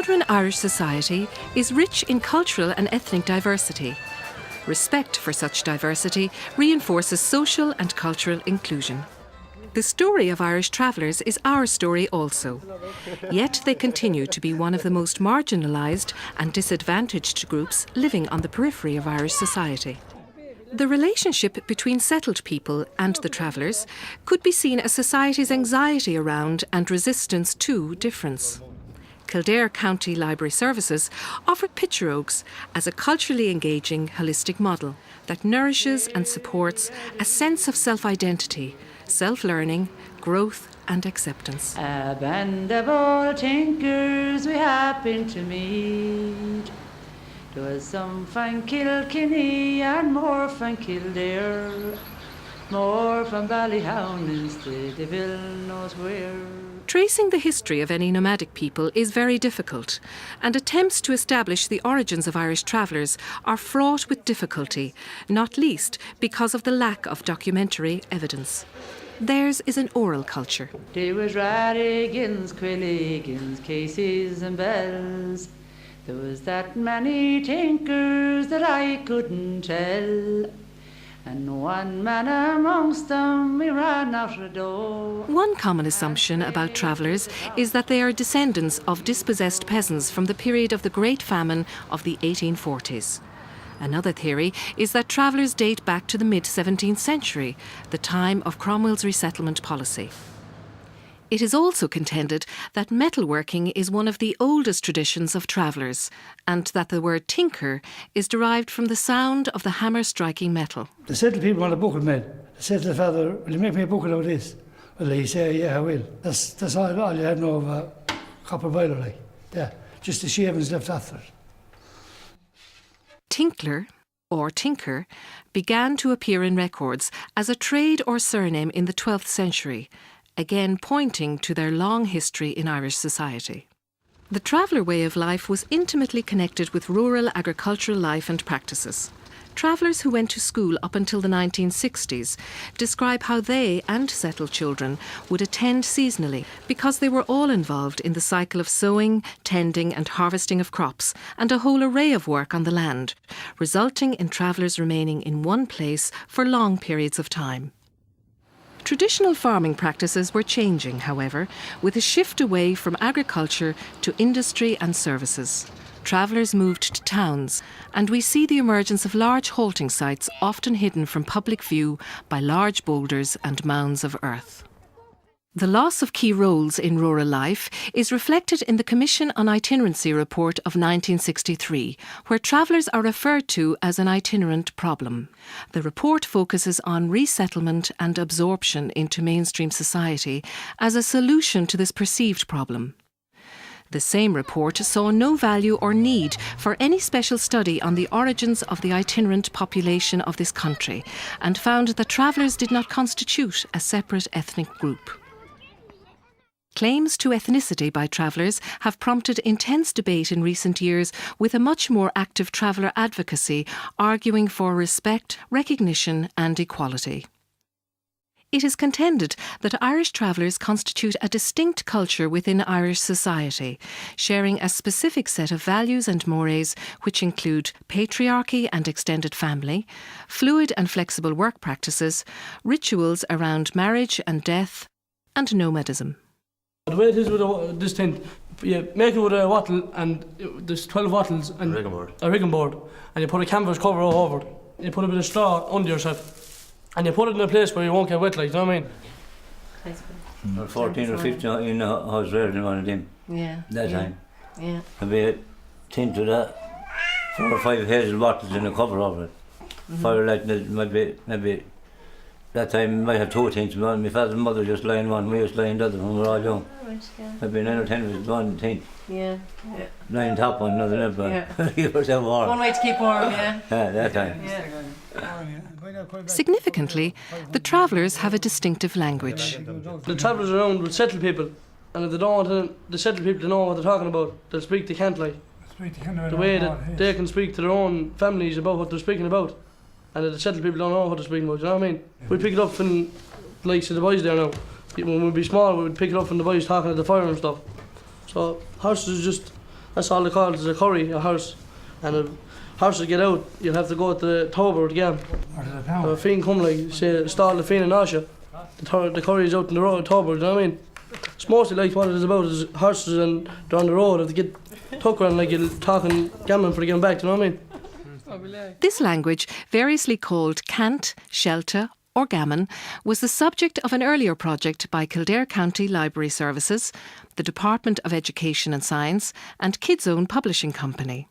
modern Irish society is rich in cultural and ethnic diversity. Respect for such diversity reinforces social and cultural inclusion. The story of Irish travellers is our story also. Yet they continue to be one of the most marginalised and disadvantaged groups living on the periphery of Irish society. The relationship between settled people and the travellers could be seen as society's anxiety around and resistance to difference. Kildare County Library Services offered Pictureógs as a culturally engaging, holistic model that nourishes and supports a sense of self-identity, self-learning, growth and acceptance. A band of old tinkers we happened to meet. There was some from Kilkenny and more from Kildare, more from Ballyhound instead of ill knows where. Tracing the history of any nomadic people is very difficult, and attempts to establish the origins of Irish travellers are fraught with difficulty, not least because of the lack of documentary evidence. Theirs is an oral culture. There was Radigans, Quilligans, Cases and Bells. There was that many tinkers that I couldn't tell. And one man amongst them, we ran out the door. One common assumption about travellers is that they are descendants of dispossessed peasants from the period of the Great Famine of the 1840s. Another theory is that travellers date back to the mid-17th century, the time of Cromwell's resettlement policy. It is also contended that metalworking is one of the oldest traditions of travellers, and that the word tinker is derived from the sound of the hammer striking metal. The settled people want a bucket made. They said to the father, "Will you make me a bucket out of this?" Well, he said, "Yeah, I will." That's all you had now of a copper boiler, like. Yeah, just the shavings left after it. Tinkler, or tinker, began to appear in records as a trade or surname in the 12th century, again pointing to their long history in Irish society. The traveller way of life was intimately connected with rural agricultural life and practices. Travellers who went to school up until the 1960s describe how they and settled children would attend seasonally because they were all involved in the cycle of sowing, tending and harvesting of crops and a whole array of work on the land, resulting in travellers remaining in one place for long periods of time. Traditional farming practices were changing, however, with a shift away from agriculture to industry and services. Travellers moved to towns, and we see the emergence of large halting sites often hidden from public view by large boulders and mounds of earth. The loss of key roles in rural life is reflected in the Commission on Itinerancy report of 1963, where travellers are referred to as an itinerant problem. The report focuses on resettlement and absorption into mainstream society as a solution to this perceived problem. The same report saw no value or need for any special study on the origins of the itinerant population of this country, and found that travellers did not constitute a separate ethnic group. Claims to ethnicity by travellers have prompted intense debate in recent years, with a much more active traveller advocacy arguing for respect, recognition and equality. It is contended that Irish travellers constitute a distinct culture within Irish society, sharing a specific set of values and mores which include patriarchy and extended family, fluid and flexible work practices, rituals around marriage and death, and nomadism. The way it is with this tent, you make it with a wattle, and there's 12 wattles and a rigging board, and you put a canvas cover over it. You put a bit of straw under yourself, and you put it in a place where you won't get wet, like, you know what I mean? 14 or 15 in a house raised in one of them. Yeah. That time. Yeah. There'd be a tent with 4 or 5 hazel bottles and a cover over it. Fire light, maybe that time we might have 2 tents. My father and mother just lying one, we was lying the other when we were all young. Maybe 9 or 10 was one tent. Yeah. Lying top one, another never. Keep yourself warm. One way to keep warm, yeah. Yeah, that time. Significantly, the travellers have a distinctive language. The travellers around with settled people, and if they don't want the settled people to know what they're talking about, they'll speak, they can't, like. The way that they can speak to their own families about what they're speaking about, and that the settled people don't know what they're speaking about, you know what I mean? We pick it up from, like, the boys there now. When we'd be small, we would pick it up from the boys talking at the fire and stuff. So horses is just That's all they call it, is a curry, a horse. And a horse will get out, you'll have to go to the tober again. Or to the pound. A fiend come like, say, stall the fiend in Asha. The curry's out in the road, tober, do you know what I mean? It's mostly like what it is about, is horses and they're on the road, if they get tuck around like you're talking, gambling for getting back, do you know what I mean? This language, variously called cant, shelta or gammon, was the subject of an earlier project by Kildare County Library Services, the Department of Education and Science and Kids Own Publishing Company.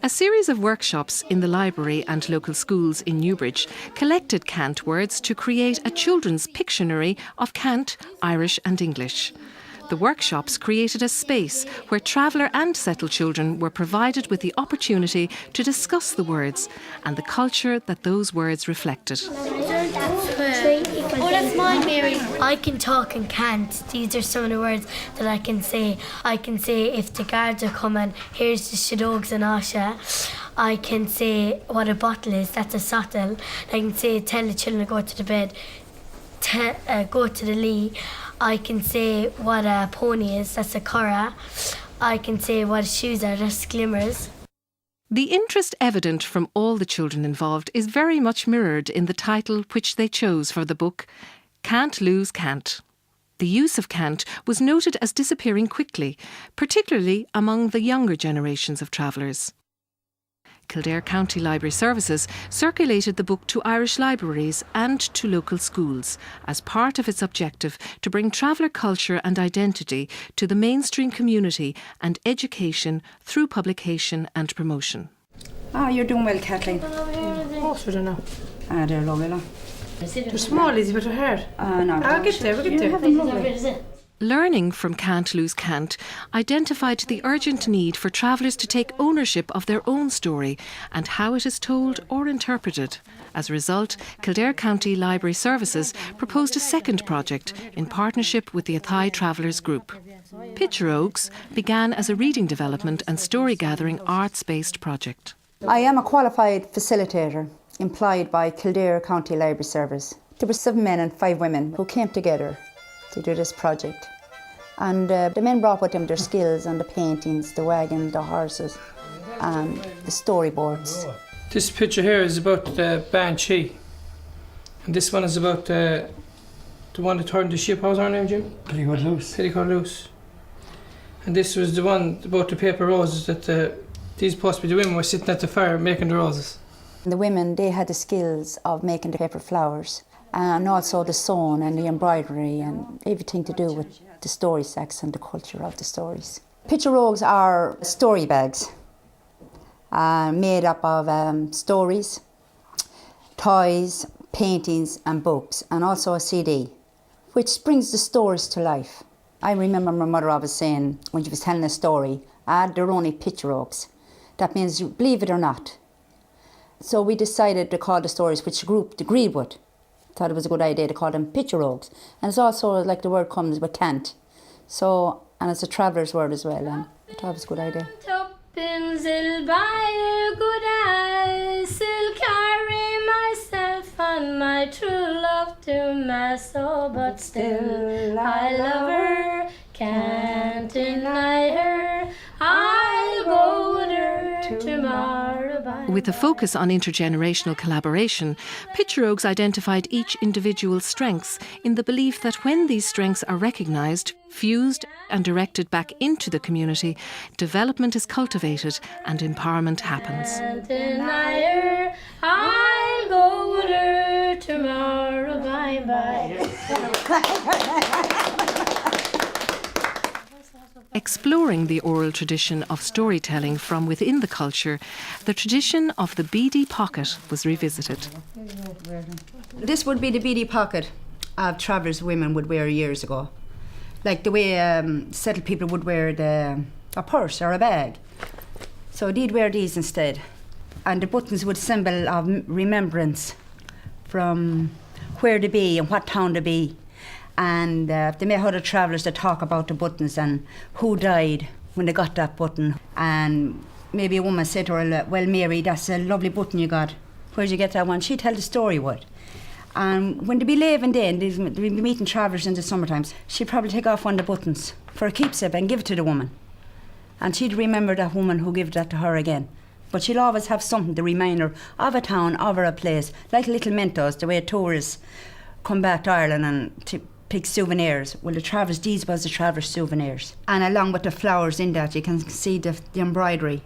A series of workshops in the library and local schools in Newbridge collected cant words to create a children's Pictionary of cant, Irish and English. The workshops created a space where traveller and settled children were provided with the opportunity to discuss the words and the culture that those words reflected. Oh, that's mine, Mary. I can talk and can't. These are some of the words that I can say. I can say if the guards are coming, here's the Pictureógs and Asha. I can say what a bottle is, that's a sottle. I can say tell the children to go to the bed, go to the lee. I can say what a pony is, that's a curra. I can say what shoes are, that's glimmers. The interest evident from all the children involved is very much mirrored in the title which they chose for the book, Can't Lose Cant. The use of cant was noted as disappearing quickly, particularly among the younger generations of travellers. Kildare County Library Services circulated the book to Irish libraries and to local schools as part of its objective to bring traveller culture and identity to the mainstream community and education through publication and promotion. You're doing well, Kathleen. Oh, I don't know. They're lovely, look. They're small, Lizzie, but they're hard. No. I'll get there, we'll get there. Lovely. Learning from Can't Lose Cant identified the urgent need for travellers to take ownership of their own story and how it is told or interpreted. As a result, Kildare County Library Services proposed a second project in partnership with the Athy Travellers Group. Pictureógs began as a reading development and story gathering arts-based project. I am a qualified facilitator employed by Kildare County Library Service. There were 7 men and 5 women who came together to do this project. And the men brought with them their skills on the paintings, the wagon, the horses, and the storyboards. This picture here is about the Banshee. And this one is about the one that turned the ship. What was her name, Jim? Petticoat Loose. Petticoat Loose. And this was the one about the paper roses that these possibly the women were sitting at the fire making the roses. The women, they had the skills of making the paper flowers, and also the sewing and the embroidery and everything to do with the story sacks and the culture of the stories. Pictureógs are story bags made up of stories, toys, paintings and books, and also a CD, which brings the stories to life. I remember my mother always saying, when she was telling a story, they're only pictureógs. That means, believe it or not. So we decided to call the stories, which the group agreed with. Thought it was a good idea to call them Pictureógs. And it's also like the word comes with cant. So, and it's a traveller's word as well, and I thought it was a good idea. I'll buy a good eyes, I'll carry myself and my true love to my soul, but still I love her, can't deny her, I'll go with her tomorrow. With a focus on intergenerational collaboration, Pictureógs identified each individual's strengths in the belief that when these strengths are recognised, fused and directed back into the community, development is cultivated and empowerment happens. Can't deny her, I'll go with her tomorrow, bye-bye. Exploring the oral tradition of storytelling from within the culture, the tradition of the beady pocket was revisited. This would be the beady pocket of travellers women would wear years ago. Like the way settled people would wear a purse or a bag. So they'd wear these instead. And the buttons would symbol of remembrance from where to be and what town to be. And they may have other travellers that talk about the buttons and who died when they got that button. And maybe a woman said to her, well, Mary, that's a lovely button you got. Where'd you get that one? She'd tell the story what. And when they'd be leaving then, they'd be meeting travellers in the summer times, she'd probably take off one of the buttons for a keepsake and give it to the woman. and she'd remember that woman who gave that to her again. But she'll always have something to remind her of a town, of a place, like little mementos, the way tourists come back to Ireland and to pick souvenirs. Well, these was the Travellers' souvenirs. And along with the flowers in that, you can see the embroidery.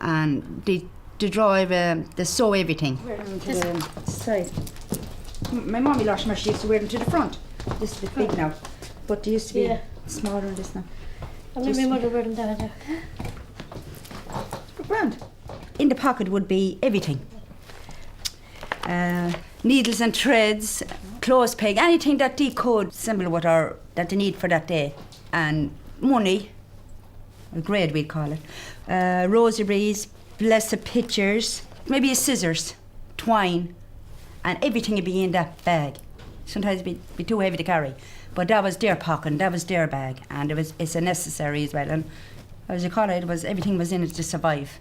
And they draw, they sew everything. Wear them to the side. My mommy lost them, she used to wear them to the front. This is a bit big now, but they used to be smaller than this now. I remember my mother wear them down there. Grand. In the pocket would be everything. Needles and threads, clothes peg, anything that they could symbol what that they need for that day. And money, a grade we'd call it. Rosaries, blessed pictures, maybe scissors, twine, and everything would be in that bag. Sometimes it'd be too heavy to carry. But that was their pocket, that was their bag, and it's a necessary as well. And as you call it, everything was in it to survive.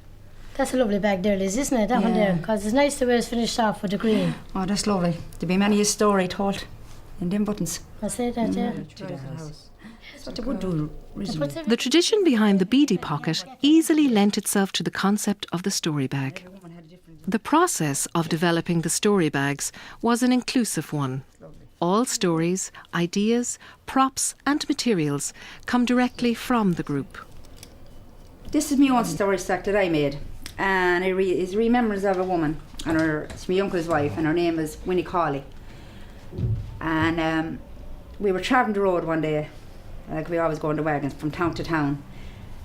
That's a lovely bag there, Liz, isn't it? That one there, because it's nice the way it's finished off with the green. Oh, that's lovely. There'll be many a story told in them buttons. I say that, yeah. That's what they would do originally. The tradition behind the beadie pocket easily lent itself to the concept of the story bag. The process of developing the story bags was an inclusive one. All stories, ideas, props and materials come directly from the group. This is my own story stack that I made, and it is remembrance of a woman, and it's my uncle's wife, and her name is Winnie Cawley. And we were travelling the road one day, like we always go in the wagons from town to town,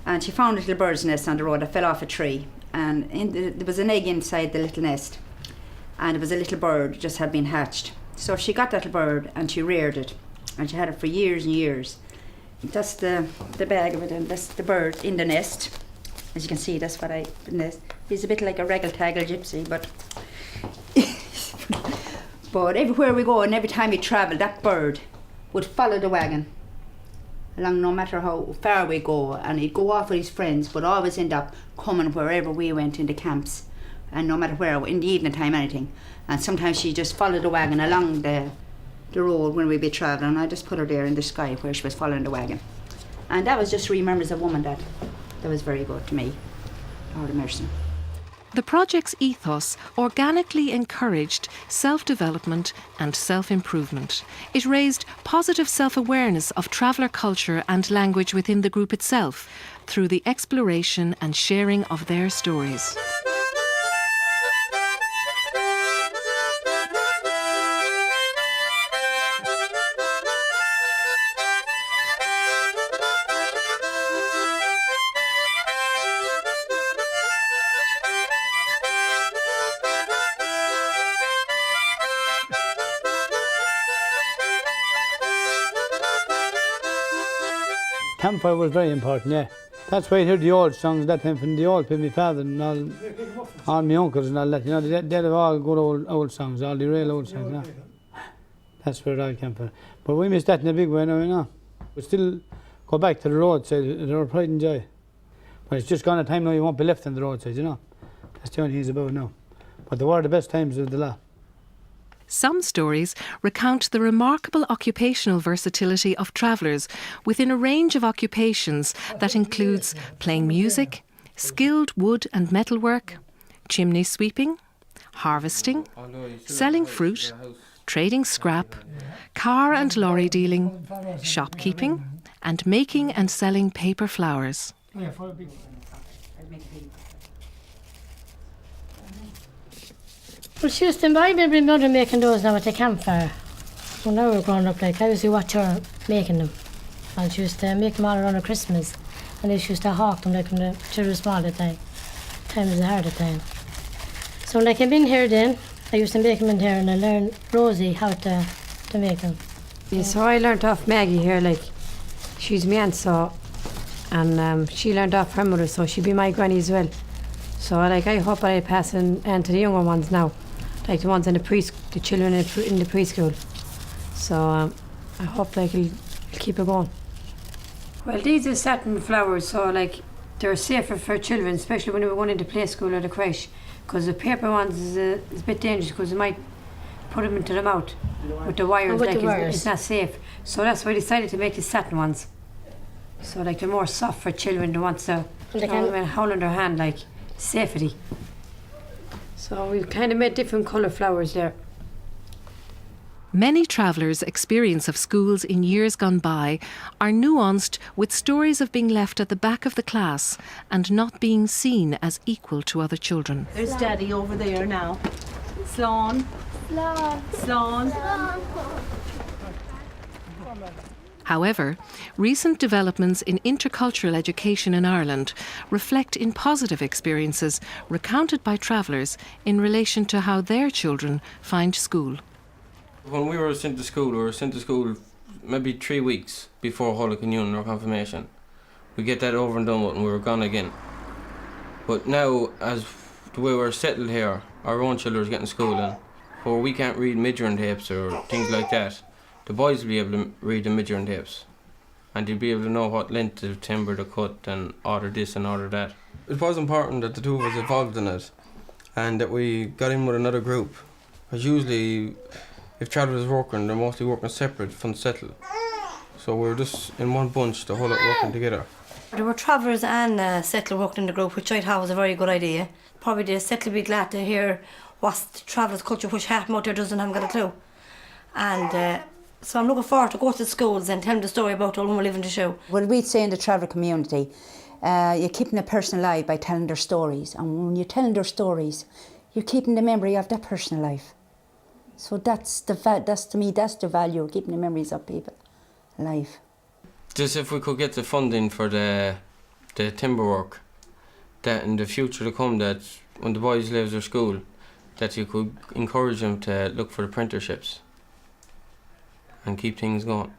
and she found a little bird's nest on the road that fell off a tree, and there was an egg inside the little nest, and it was a little bird just had been hatched. So she got that little bird and she reared it, and she had it for years and years. That's the bag of it, and that's the bird in the nest. As you can see, that's what he's a bit like a raggle-taggle gypsy, but but everywhere we go and every time we travel, that bird would follow the wagon along, no matter how far we go, and he'd go off with his friends, but always end up coming wherever we went in the camps, and no matter where, in the evening time, anything. And sometimes she just followed the wagon along the road when we'd be travelling. I just put her there in the sky where she was following the wagon. And that was just remembers a woman that was very good to me, Lord of mercy. The project's ethos organically encouraged self-development and self-improvement. It raised positive self-awareness of traveller culture and language within the group itself through the exploration and sharing of their stories. Campfire was very important, yeah. That's why I heard the old songs that time from the old people, my father and all my uncles and all that, you know, they'd have all good old songs, all the real old songs, you know. That's where it all came from. But we missed that in a big way now, you know. We still go back to the roadside, our pride and joy. But it's just gone a time now you won't be left on the roadside, you know. That's the only thing it's about now. But they were the best times of the lot. Some stories recount the remarkable occupational versatility of travellers within a range of occupations that includes playing music, skilled wood and metalwork, chimney sweeping, harvesting, selling fruit, trading scrap, car and lorry dealing, shopkeeping, and making and selling paper flowers. Well, she used to, I remember my mother making those now at the campfire. When I was growing up, like, I used to watch her making them. And she used to make them all around at Christmas. And she used to hawk them like when the children were small at the time. Time was hard at the time. So when I came in here then, I used to make them in here and I learned Rosie how to make them. Yeah, so I learned off Maggie here, like, she's my aunt, so, and she learned off her mother, so she'd be my granny as well. So, like, I hope I pass on to the younger ones now. Like the ones in the children in the preschool. So I hope like it'll keep it going. Well, these are satin flowers, so like they're safer for children, especially when we're going into play school or the creche. Because the paper ones is a bit dangerous because they might put them into the mouth with the wires. It's not safe. So that's why I decided to make the satin ones. So like they're more soft for children who want to hold in their hand, like safety. So we've kind of made different colour flowers there. Many travellers' experience of schools in years gone by are nuanced with stories of being left at the back of the class and not being seen as equal to other children. There's Daddy over there now. Sloan. Sloan. However, recent developments in intercultural education in Ireland reflect in positive experiences recounted by travellers in relation to how their children find school. When we were sent to school, maybe 3 weeks before Holy Communion or confirmation. We get that over and done with and we were gone again. But now, as the way we're settled here, our own children are getting school in, where we can't read measuring tapes or things like that. The boys will be able to read the measuring tapes and they'll be able to know what length of timber to cut and order this and order that. It was important that the two of us involved in it and that we got in with another group. Because usually, if travellers are working, they're mostly working separate from settle. So we're just in one bunch, the whole lot working together. There were travellers and settle working in the group, which I thought was a very good idea. Probably the settle would be glad to hear what's the travellers' culture, which half them out there doesn't have got a clue. And so I'm looking forward to go to the schools and tell them the story about all who live in the show. Well, we'd say in the travel community, you're keeping a person alive by telling their stories. And when you're telling their stories, you're keeping the memory of that person alive. So that's to me, that's the value of keeping the memories of people alive. Just if we could get the funding for the timber work, that in the future to come, that when the boys leave their school, that you could encourage them to look for the apprenticeships and keep things going.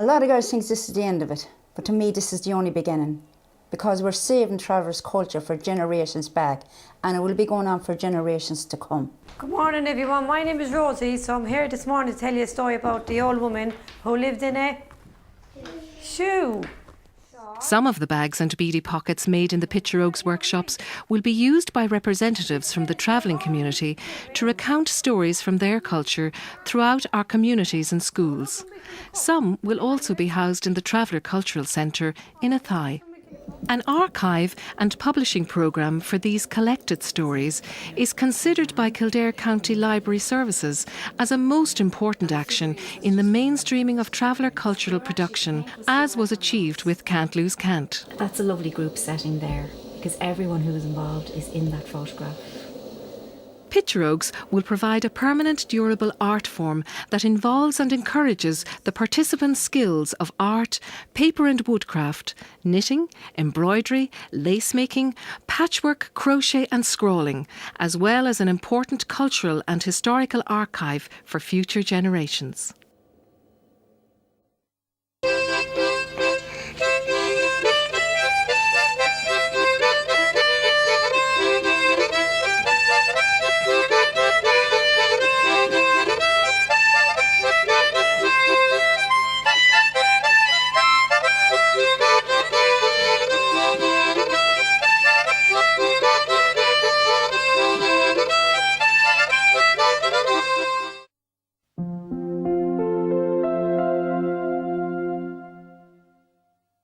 A lot of girls think this is the end of it, but to me this is the only beginning, because we're saving Travers culture for generations back and it will be going on for generations to come. Good morning everyone, my name is Rosie, so I'm here this morning to tell you a story about the old woman who lived in a shoe. Some of the bags and beady pockets made in the Pictureógs workshops will be used by representatives from the travelling community to recount stories from their culture throughout our communities and schools. Some will also be housed in the Traveller Cultural Centre in Athy. An archive and publishing programme for these collected stories is considered by Kildare County Library Services as a most important action in the mainstreaming of traveller cultural production, as was achieved with Can't Lose Can't. That's a lovely group setting there, because everyone who is involved is in that photograph. Pictureógs will provide a permanent, durable art form that involves and encourages the participants' skills of art, paper and woodcraft, knitting, embroidery, lace making, patchwork, crochet and scrolling, as well as an important cultural and historical archive for future generations.